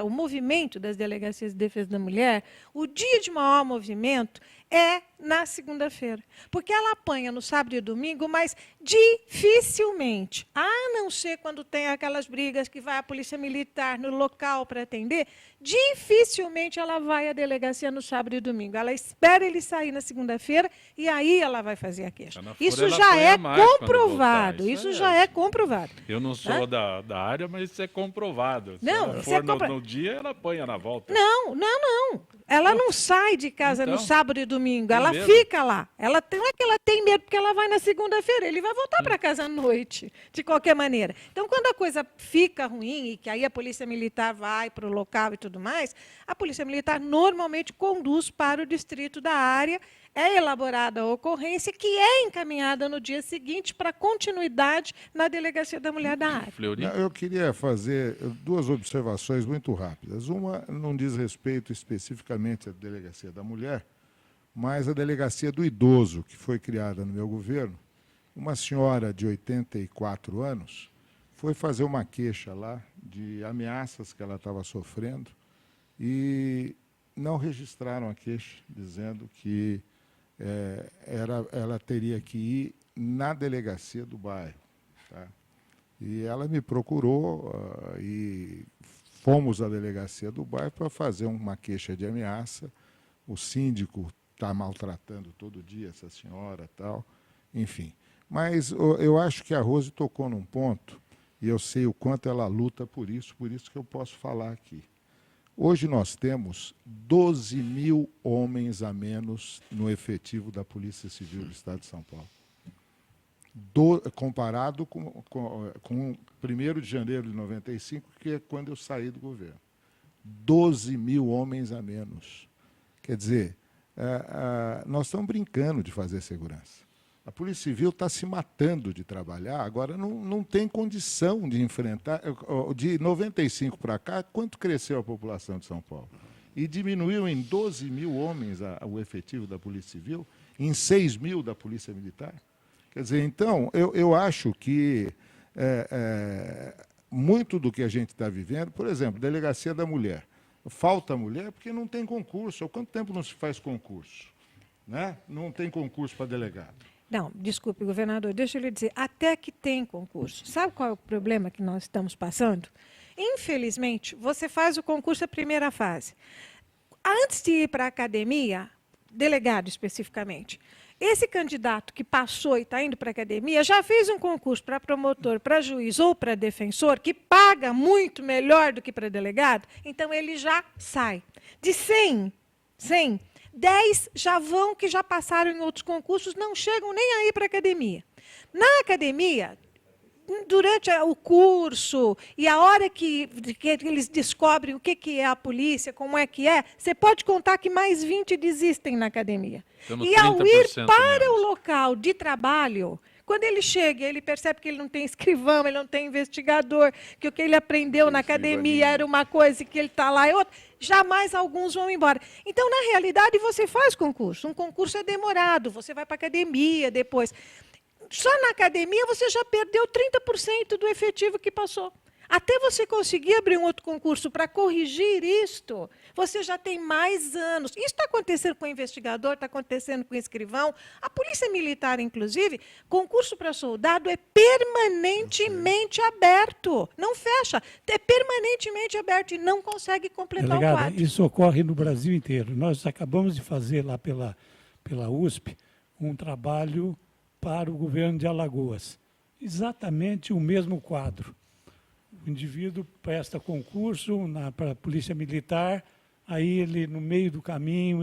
o movimento das delegacias de defesa da mulher, o dia de maior movimento é na segunda-feira, porque ela apanha no sábado e domingo, mas dificilmente, a não ser quando tem aquelas brigas que vai a polícia militar no local para atender, dificilmente ela vai à delegacia no sábado e domingo. Ela espera ele sair na segunda-feira e aí ela vai fazer a queixa. Isso já é comprovado. Isso já é comprovado. Eu não sou da área, mas isso é comprovado. Se não, ela for no dia, ela apanha na volta. Não. Ela não sai de casa no sábado e domingo, ela fica lá. Não é que ela tem medo, porque ela vai na segunda-feira, ele vai voltar para casa à noite, de qualquer maneira. Então, quando a coisa fica ruim, e que aí a Polícia Militar vai para o local e tudo mais, a Polícia Militar normalmente conduz para o distrito da área, é elaborada a ocorrência, que é encaminhada no dia seguinte para continuidade na Delegacia da Mulher da área. Eu queria fazer 2 observações muito rápidas. Uma não diz respeito especificamente à Delegacia da Mulher, mas à Delegacia do Idoso, que foi criada no meu governo. Uma senhora de 84 anos foi fazer uma queixa lá de ameaças que ela estava sofrendo e não registraram a queixa, dizendo que ela teria que ir na delegacia do bairro. Tá? E ela me procurou e fomos à delegacia do bairro para fazer uma queixa de ameaça. O síndico está maltratando todo dia essa senhora, tal, enfim. Mas eu acho que a Rose tocou num ponto, e eu sei o quanto ela luta por isso que eu posso falar aqui. Hoje nós temos 12 mil homens a menos no efetivo da Polícia Civil do Estado de São Paulo. Comparado com 1º de janeiro de 95, que é quando eu saí do governo. 12 mil homens a menos. Quer dizer, nós estamos brincando de fazer segurança. A Polícia Civil está se matando de trabalhar, agora não tem condição de enfrentar. De 95 para cá, quanto cresceu a população de São Paulo? E diminuiu em 12 mil homens o efetivo da Polícia Civil, em 6 mil da Polícia Militar. Quer dizer, então, eu acho que muito do que a gente está vivendo, por exemplo, Delegacia da Mulher. Falta mulher porque não tem concurso. Há quanto tempo não se faz concurso? Né? Não tem concurso para delegado. Não, desculpe, governador, deixa eu lhe dizer, até que tem concurso. Sabe qual é o problema que nós estamos passando? Infelizmente, você faz o concurso a primeira fase. Antes de ir para a academia, delegado especificamente, esse candidato que passou e está indo para a academia já fez um concurso para promotor, para juiz ou para defensor, que paga muito melhor do que para delegado, então ele já sai. De 100, 10 já vão, que já passaram em outros concursos, não chegam nem a ir para a academia. Na academia, durante o curso e a hora que eles descobrem o que é a polícia, como é que é, você pode contar que mais 20 desistem na academia. E ao ir para o local de trabalho, quando ele chega, ele percebe que ele não tem escrivão, ele não tem investigador, que o que ele aprendeu na academia era uma coisa e que ele está lá é outra, jamais alguns vão embora. Então, na realidade, você faz concurso. Um concurso é demorado, você vai para a academia depois. Só na academia você já perdeu 30% do efetivo que passou. Até você conseguir abrir um outro concurso para corrigir isto, você já tem mais anos. Isso está acontecendo com o investigador, está acontecendo com o escrivão. A Polícia Militar, inclusive, concurso para soldado é permanentemente aberto. Não fecha. É permanentemente aberto e não consegue completar o quadro. Isso ocorre no Brasil inteiro. Nós acabamos de fazer lá pela USP um trabalho para o governo de Alagoas. Exatamente o mesmo quadro. O indivíduo presta concurso para a Polícia Militar, aí ele, no meio do caminho,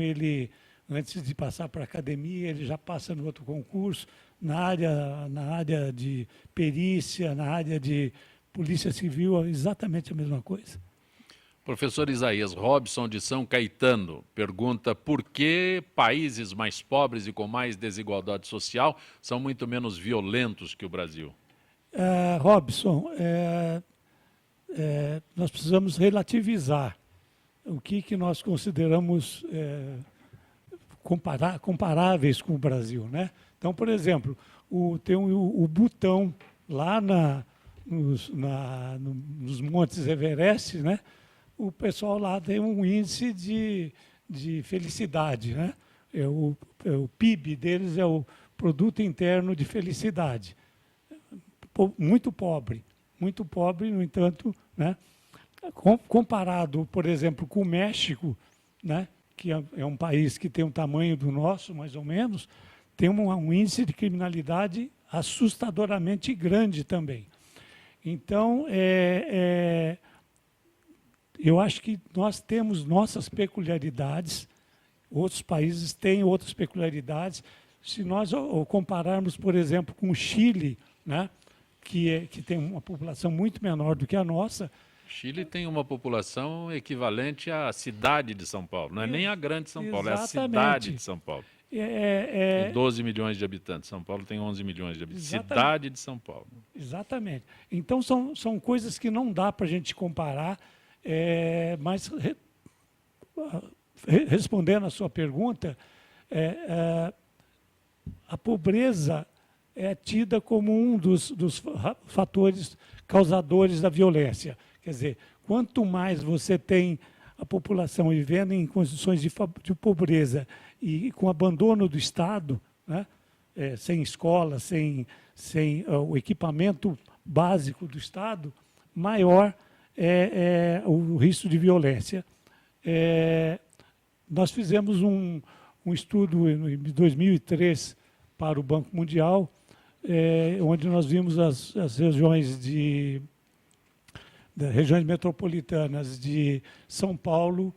antes de passar para a academia, ele já passa no outro concurso, na área de perícia, na área de Polícia Civil, exatamente a mesma coisa. Professor Isaías Robson, de São Caetano, pergunta por que países mais pobres e com mais desigualdade social são muito menos violentos que o Brasil? Robson, nós precisamos relativizar o que nós consideramos comparáveis com o Brasil, né? Então, por exemplo, tem o Butão, lá nos Montes Everest, né? O pessoal lá tem um índice de felicidade, né? O PIB deles é o Produto Interno de Felicidade. Muito pobre, no entanto, né? Comparado, por exemplo, com o México, né? Que é um país que tem um tamanho do nosso, mais ou menos, tem um índice de criminalidade assustadoramente grande também. Então, eu acho que nós temos nossas peculiaridades, outros países têm outras peculiaridades. Se nós compararmos, por exemplo, com o Chile, né, que tem uma população muito menor do que a nossa. Chile tem uma população equivalente à cidade de São Paulo. Não é nem a grande São Paulo, é a cidade de São Paulo. Tem 12 milhões de habitantes. São Paulo tem 11 milhões de habitantes. Exatamente. Cidade de São Paulo. Exatamente. Então, são coisas que não dá para a gente comparar, mas, respondendo à sua pergunta, a pobreza é tida como um dos fatores causadores da violência. Quer dizer, quanto mais você tem a população vivendo em condições de pobreza e com abandono do Estado, né, sem escola, sem o equipamento básico do Estado, maior é o risco de violência. Nós fizemos um estudo em 2003 para o Banco Mundial, onde nós vimos as regiões das regiões metropolitanas de São Paulo,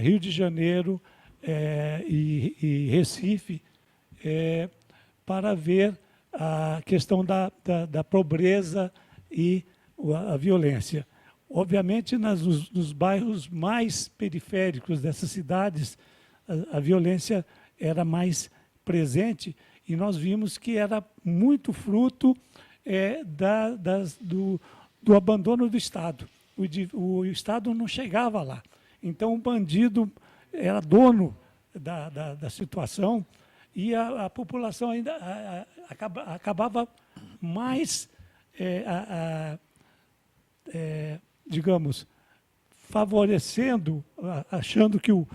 Rio de Janeiro e Recife, para ver a questão da pobreza e a violência. Obviamente, nos bairros mais periféricos dessas cidades, a violência era mais presente, e nós vimos que era muito fruto do abandono do Estado. O Estado não chegava lá. Então, o bandido era dono da situação e a população ainda acabava mais, digamos, favorecendo, achando que o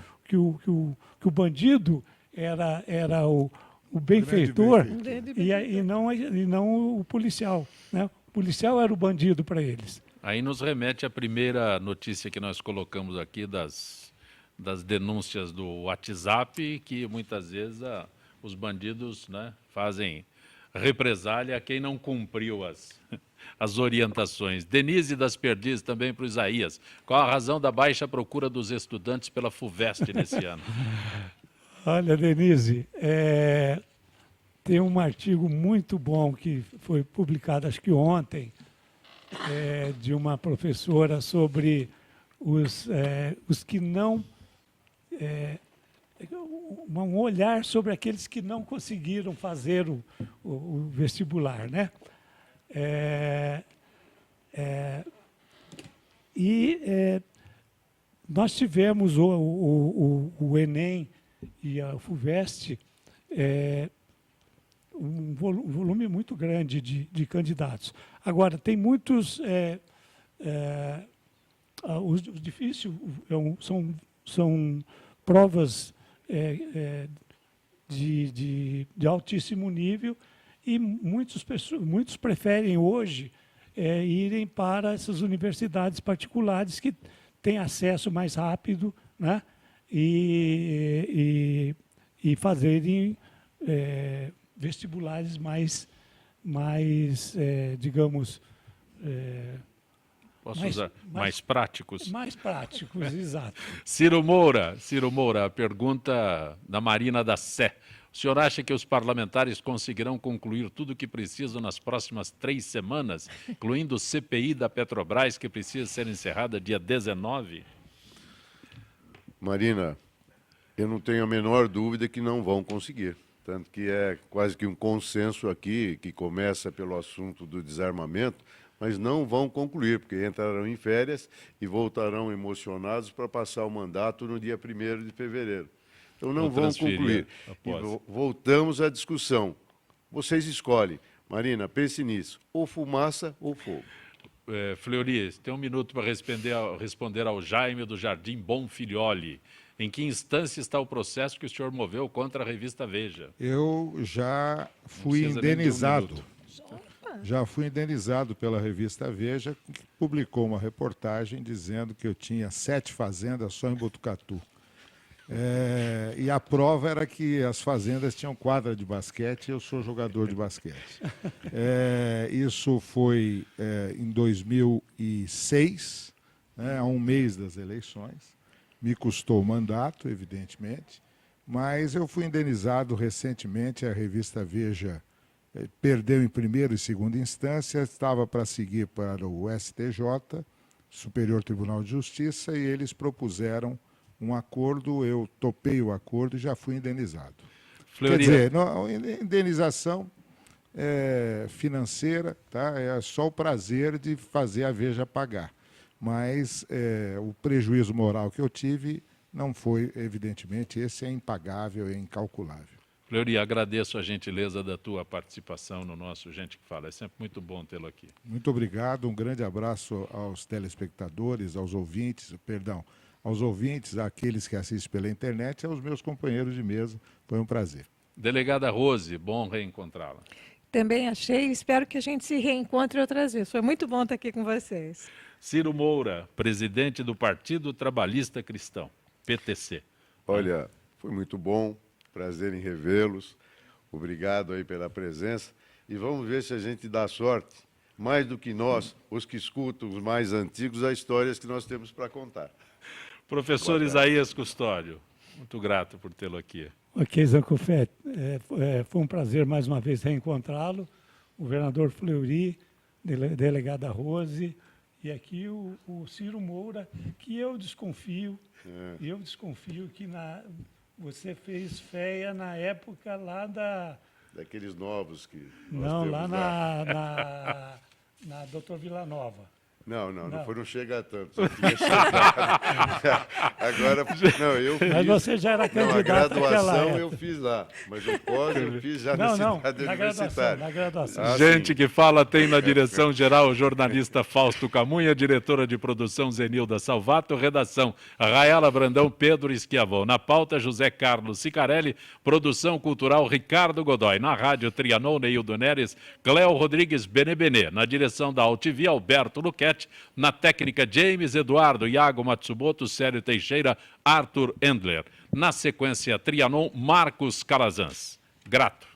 bandido era o benfeitor e não o policial, né? O policial era o bandido para eles. Aí nos remete à primeira notícia que nós colocamos aqui das denúncias do WhatsApp, que muitas vezes os bandidos, né, fazem represália a quem não cumpriu as orientações. Denise das Perdizes, também para o Isaías. Qual a razão da baixa procura dos estudantes pela FUVEST nesse ano? Olha, Denise, tem um artigo muito bom que foi publicado, acho que ontem, de uma professora sobre os que não... um olhar sobre aqueles que não conseguiram fazer o vestibular, né? Nós tivemos o Enem e a FUVEST, um volume muito grande de candidatos. Agora, tem muitos... os difíceis são provas de altíssimo nível, e muitos preferem hoje irem para essas universidades particulares que têm acesso mais rápido, né? E fazerem vestibulares mais digamos... Posso usar mais práticos? Mais práticos, exato. Ciro Moura, a pergunta da Marina da Sé. O senhor acha que os parlamentares conseguirão concluir tudo o que precisam nas próximas 3 semanas, incluindo o CPI da Petrobras, que precisa ser encerrada dia 19? Marina, eu não tenho a menor dúvida que não vão conseguir. Tanto que é quase que um consenso aqui, que começa pelo assunto do desarmamento, mas não vão concluir, porque entrarão em férias e voltarão emocionados para passar o mandato no dia 1º de fevereiro. Então não vão concluir. E voltamos à discussão. Vocês escolhem. Marina, pense nisso. Ou fumaça ou fogo. Fleury, tem um minuto para responder ao Jaime do Jardim Bonfilioli. Em que instância está o processo que o senhor moveu contra a revista Veja? Eu já fui indenizado. Já fui indenizado pela revista Veja, que publicou uma reportagem dizendo que eu tinha 7 fazendas só em Botucatu. E a prova era que as fazendas tinham quadra de basquete e eu sou jogador de basquete. Isso foi em 2006, né, a um mês das eleições. Me custou o mandato, evidentemente, mas eu fui indenizado recentemente. A revista Veja perdeu em primeira e segunda instância, estava para seguir para o STJ, Superior Tribunal de Justiça, e eles propuseram um acordo, eu topei o acordo e já fui indenizado. Fleury. Quer dizer, a indenização financeira, tá? É só o prazer de fazer a Veja pagar. Mas o prejuízo moral que eu tive não foi, evidentemente, esse é impagável, é incalculável. Fleury, agradeço a gentileza da tua participação no nosso Gente que Fala. É sempre muito bom tê-lo aqui. Muito obrigado, um grande abraço aos telespectadores, aos ouvintes, àqueles que assistem pela internet e aos meus companheiros de mesa. Foi um prazer. Delegada Rose, bom reencontrá-la. Também achei, espero que a gente se reencontre outras vezes. Foi muito bom estar aqui com vocês. Ciro Moura, presidente do Partido Trabalhista Cristão, PTC. Olha, foi muito bom, prazer em revê-los. Obrigado aí pela presença. E vamos ver se a gente dá sorte, mais do que nós, os que escutam, os mais antigos, as histórias que nós temos para contar. Professor Isaías Custódio, muito grato por tê-lo aqui. Ok, Zancufete, foi um prazer mais uma vez reencontrá-lo, o governador Fleury, delegada Rose, e aqui o Ciro Moura, que eu desconfio que você fez feia na época lá daqueles novos que não, lá na Doutor Villanova. Não foi, não chega a tanto. Só queria chegar. Agora, não, eu fiz. Mas você já era candidato a graduação eu fiz lá, mas o pós eu fiz já na cidade universitária. Na graduação. Gente que Fala tem na direção-geral o jornalista Fausto Camunha, diretora de produção Zenilda Salvato, redação Raela Brandão, Pedro Schiavon. Na pauta, José Carlos Sicarelli, produção cultural Ricardo Godoy. Na rádio Trianon, Neildo Neres, Cléo Rodrigues Benebene. Na direção da Altivia, Alberto Luquete. Na técnica, James Eduardo, Iago Matsumoto, Célio Teixeira, Arthur Endler. Na sequência, Trianon, Marcos Calazans. Grato.